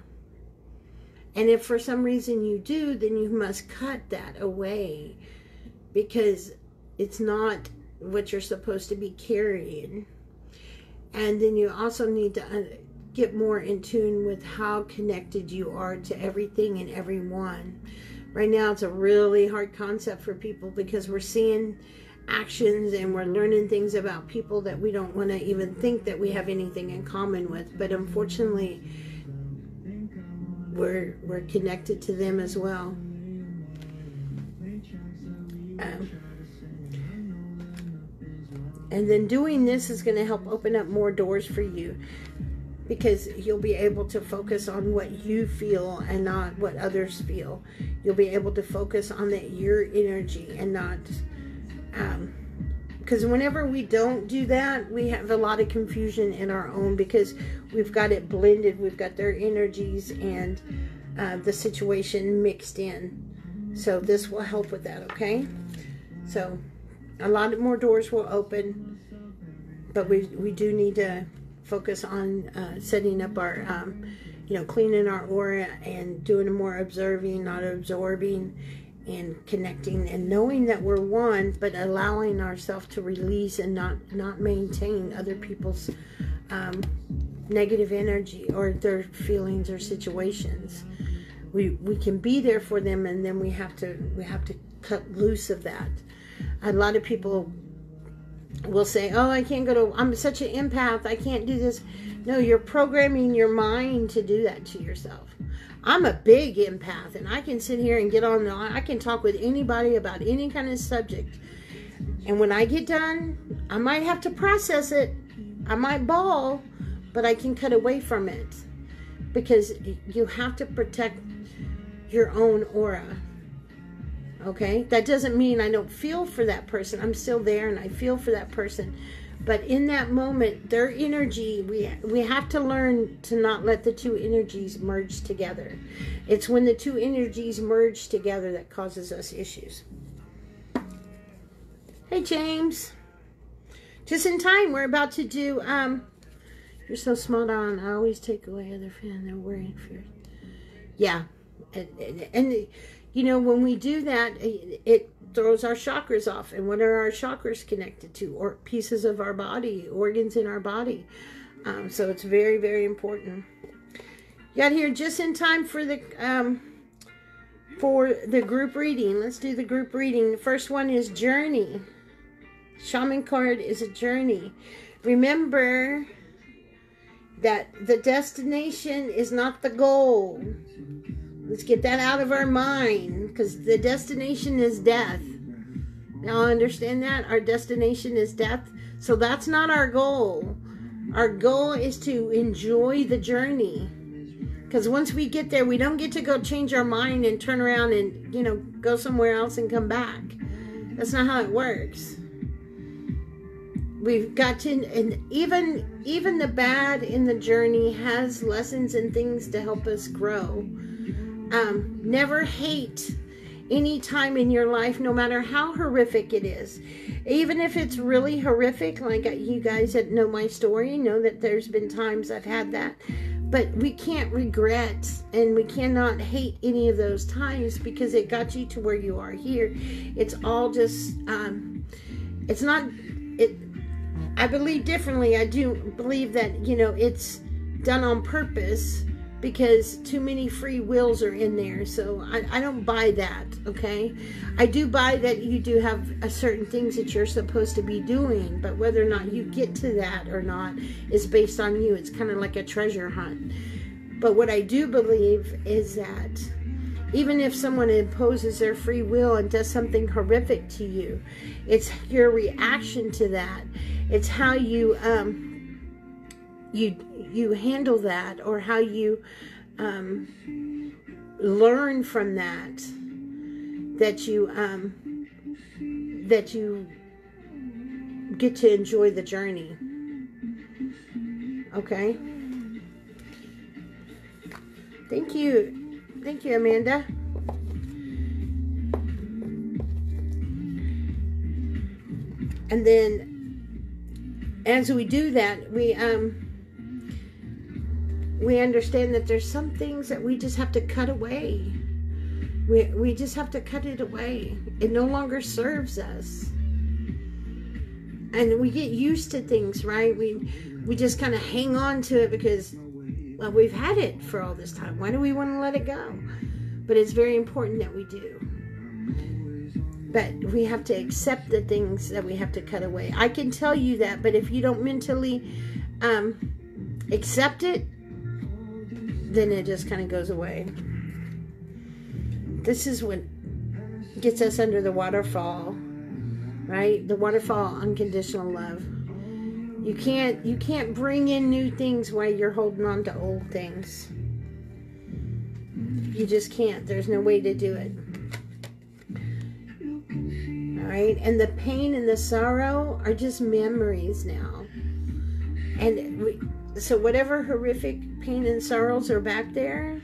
And if for some reason you do, then you must cut that away, because it's not what you're supposed to be carrying. And then you also need to get more in tune with how connected you are to everything and everyone. Right now, it's a really hard concept for people, because we're seeing actions and we're learning things about people that we don't want to even think that we have anything in common with. But unfortunately, we're connected to them as well. And then doing this is going to help open up more doors for you, because you'll be able to focus on what you feel and not what others feel. You'll be able to focus on your energy and not... because whenever we don't do that, we have a lot of confusion in our own, because we've got it blended. We've got their energies and the situation mixed in. So this will help with that, okay? So a lot more doors will open, but we do need to focus on setting up our, cleaning our aura and doing more observing, not absorbing, and connecting and knowing that we're one, but allowing ourselves to release and not maintain other people's negative energy or their feelings or situations. We can be there for them, and then we have to cut loose of that. A lot of people will say, oh, I can't go to, I'm such an empath, I can't do this. No, you're programming your mind to do that to yourself. I'm a big empath, and I can sit here and get on, I can talk with anybody about any kind of subject. And when I get done, I might have to process it. I might bawl, but I can cut away from it, because you have to protect your own aura. Okay? That doesn't mean I don't feel for that person. I'm still there and I feel for that person. But in that moment, their energy, we have to learn to not let the two energies merge together. It's when the two energies merge together that causes us issues. Hey, James. Just in time, we're about to do, you're so small on, I always take away other fan, they're worrying for you. Yeah. And you know, when we do that, it throws our chakras off. And what are our chakras connected to? Or pieces of our body, organs in our body. So it's very, very important. Got here just in time for the group reading. Let's do the group reading. The first one is Journey. Shaman card is a journey. Remember that the destination is not the goal. Let's get that out of our mind, because the destination is death. Now understand that our destination is death. So that's not our goal. Our goal is to enjoy the journey. Because once we get there, we don't get to go change our mind and turn around and, you know, go somewhere else and come back. That's not how it works. We've got to, and even the bad in the journey has lessons and things to help us grow. Never hate any time in your life, no matter how horrific it is. Even if it's really horrific, like you guys that know my story, know that there's been times I've had that. But we can't regret and we cannot hate any of those times, because it got you to where you are here. It's all just, it's not, I believe differently. I do believe that, you know, it's done on purpose, because too many free wills are in there. So I don't buy that, okay? I do buy that you do have certain things that you're supposed to be doing, but whether or not you get to that or not is based on you. It's kind of like a treasure hunt. But what I do believe is that even if someone imposes their free will and does something horrific to you, it's your reaction to that. It's how you you handle that, or how you learn from that you get to enjoy the journey. Okay? Thank you, Amanda. And then as we do that, we understand that there's some things that we just have to cut away. We just have to cut it away. It no longer serves us. And we get used to things, right? We just kind of hang on to it because, well, we've had it for all this time. Why do we want to let it go? But it's very important that we do. But we have to accept the things that we have to cut away. I can tell you that, but if you don't mentally accept it, then it just kind of goes away. This is what gets us under the waterfall, right? The waterfall, unconditional love. You can't bring in new things while you're holding on to old things. You just can't. There's no way to do it. All right? And the pain and the sorrow are just memories now. And so whatever horrific pain and sorrows are back there,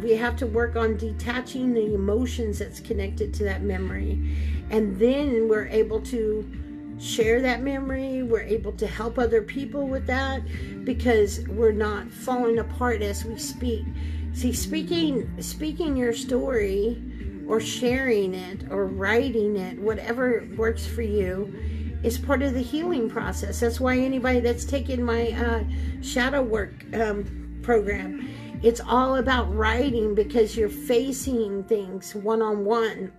we have to work on detaching the emotions that's connected to that memory. And then we're able to share that memory. We're able to help other people with that, because we're not falling apart as we speak. See, speaking your story, or sharing it, or writing it, whatever works for you, is part of the healing process. That's why anybody that's taken my shadow work program, it's all about writing, because you're facing things one-on-one.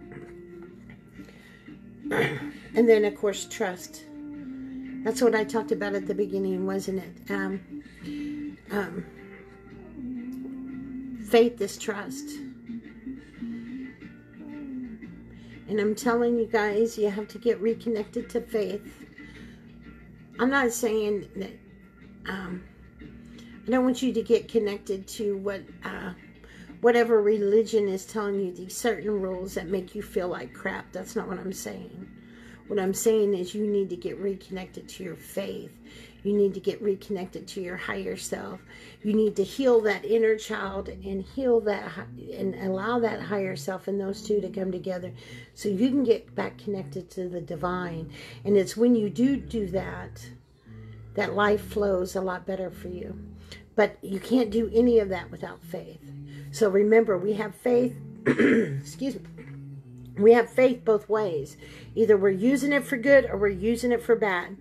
And then, of course, trust. That's what I talked about at the beginning, wasn't it? Faith is trust. And I'm telling you guys, you have to get reconnected to faith. I'm not saying that I don't want you to get connected to whatever religion is telling you these certain rules that make you feel like crap. That's not what I'm saying. What I'm saying is you need to get reconnected to your faith. You need to get reconnected to your higher self. You need to heal that inner child and heal that and allow that higher self and those two to come together so you can get back connected to the divine. And it's when you do that, that life flows a lot better for you. But you can't do any of that without faith. So remember, we have faith, excuse me, we have faith both ways. Either we're using it for good or we're using it for bad.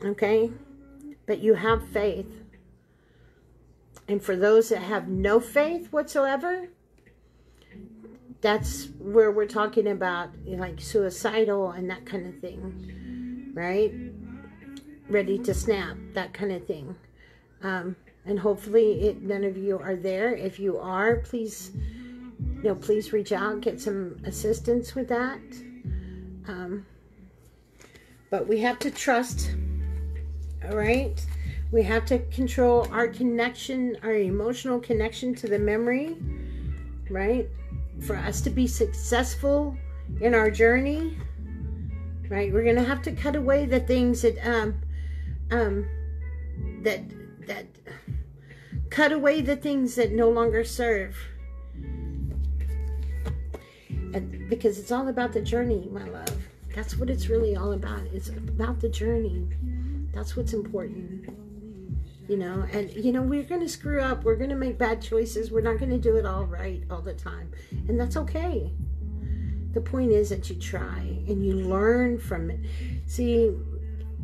Okay? But you have faith. And for those that have no faith whatsoever, that's where we're talking about, like, suicidal and that kind of thing. Right? Ready to snap, that kind of thing. And hopefully none of you are there. If you are, please, please reach out, get some assistance with that. But we have to trust, all right? We have to control our connection, our emotional connection to the memory, right? For us to be successful in our journey, right? We're going to have to cut away the things that, cut away the things that no longer serve. And because it's all about the journey, my love. That's what it's really all about. It's about the journey. That's what's important. And we're going to screw up. We're going to make bad choices. We're not going to do it all right all the time. And that's okay. The point is that you try and you learn from it. See,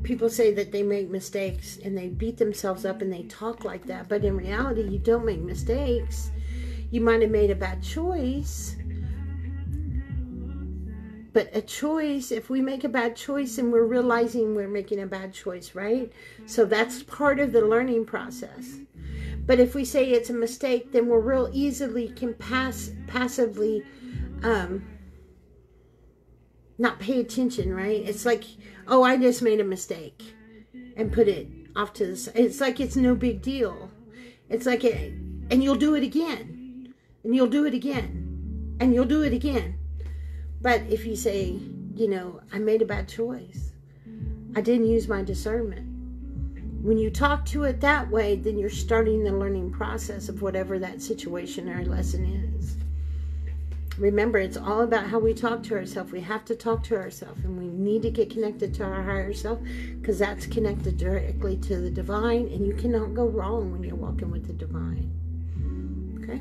people say that they make mistakes and they beat themselves up and they talk like that. But in reality, you don't make mistakes. You might have made a bad choice. But a choice, if we make a bad choice and we're realizing we're making a bad choice, right? So that's part of the learning process. But if we say it's a mistake, then we're real easily can passively not pay attention, right? It's like, oh, I just made a mistake and put it off to the side. It's like it's no big deal. It's like, and you'll do it again, and you'll do it again, and you'll do it again. But if you say, I made a bad choice, I didn't use my discernment. When you talk to it that way, then you're starting the learning process of whatever that situation or lesson is. Remember, it's all about how we talk to ourselves. We have to talk to ourselves, and we need to get connected to our higher self, because that's connected directly to the divine, and you cannot go wrong when you're walking with the divine. Okay?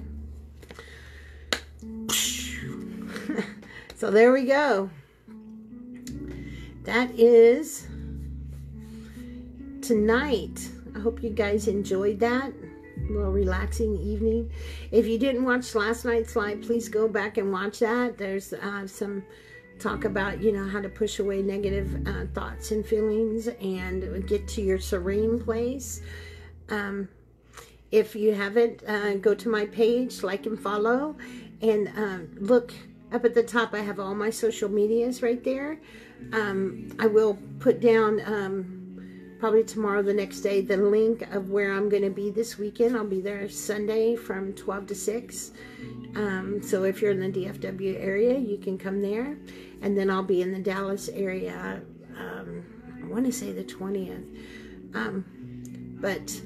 So there we go. That is tonight. I hope you guys enjoyed that. A little relaxing evening. If you didn't watch last night's live, please go back and watch that. There's some talk about, how to push away negative thoughts and feelings and get to your serene place. If you haven't, go to my page, like and follow, and look up at the top. I have all my social medias right there. I will put down probably tomorrow, the next day, the link of where I'm going to be this weekend. I'll be there Sunday from 12 to 6. So if you're in the DFW area, you can come there. And then I'll be in the Dallas area, I want to say the 20th. But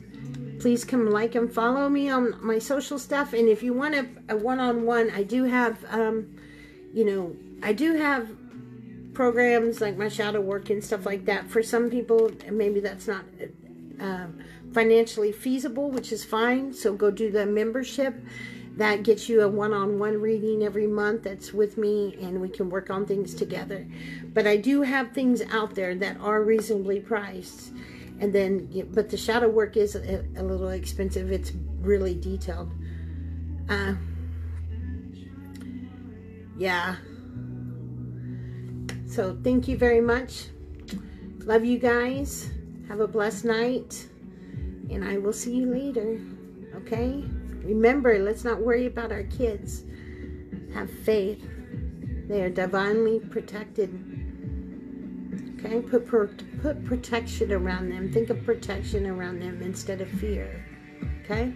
please come like and follow me on my social stuff. And if you want a one-on-one, I do have, I do have programs like my shadow work and stuff like that. For some people, maybe that's not financially feasible, which is fine. So go do the membership. That gets you a one-on-one reading every month that's with me, and we can work on things together. But I do have things out there that are reasonably priced. And then, but the shadow work is a little expensive. It's really detailed. Yeah. So thank you very much. Love you guys. Have a blessed night. And I will see you later. Okay? Remember, let's not worry about our kids. Have faith. They are divinely protected. Okay? Put protection around them. Think of protection around them instead of fear. Okay?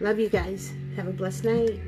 Love you guys. Have a blessed night.